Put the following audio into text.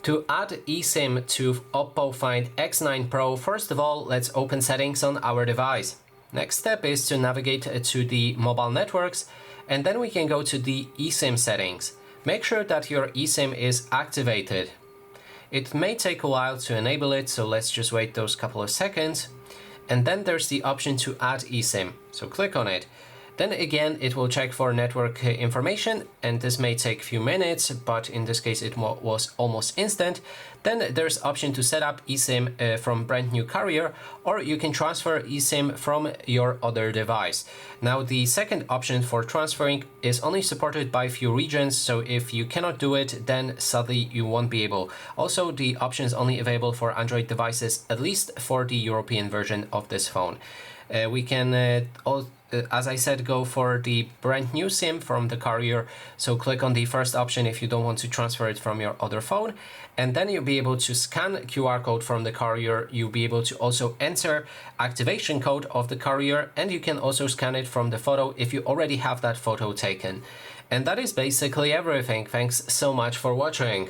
To add eSIM to Oppo Find X9 Pro, first of all, let's open settings on our device. Next step is to navigate to the mobile networks, and then we can go to the eSIM settings. Make sure that your eSIM is activated. It may take a while to enable it, so let's just wait those couple of seconds. And then there's the option to add eSIM, so click on it. Then again, it will check for network information, and this may take a few minutes, but in this case it was almost instant. Then there's option to set up eSIM from brand new carrier, or you can transfer eSIM from your other device. Now the second option for transferring is only supported by few regions, so if you cannot do it, then sadly you won't be able. Also, the option is only available for Android devices, at least for the European version of this phone. We can as I said, go for the brand new SIM from the carrier. So click on the first option if you don't want to transfer it from your other phone. And then you'll be able to scan QR code from the carrier. You'll be able to also enter activation code of the carrier, and you can also scan it from the photo if you already have that photo taken. And that is basically everything. Thanks so much for watching.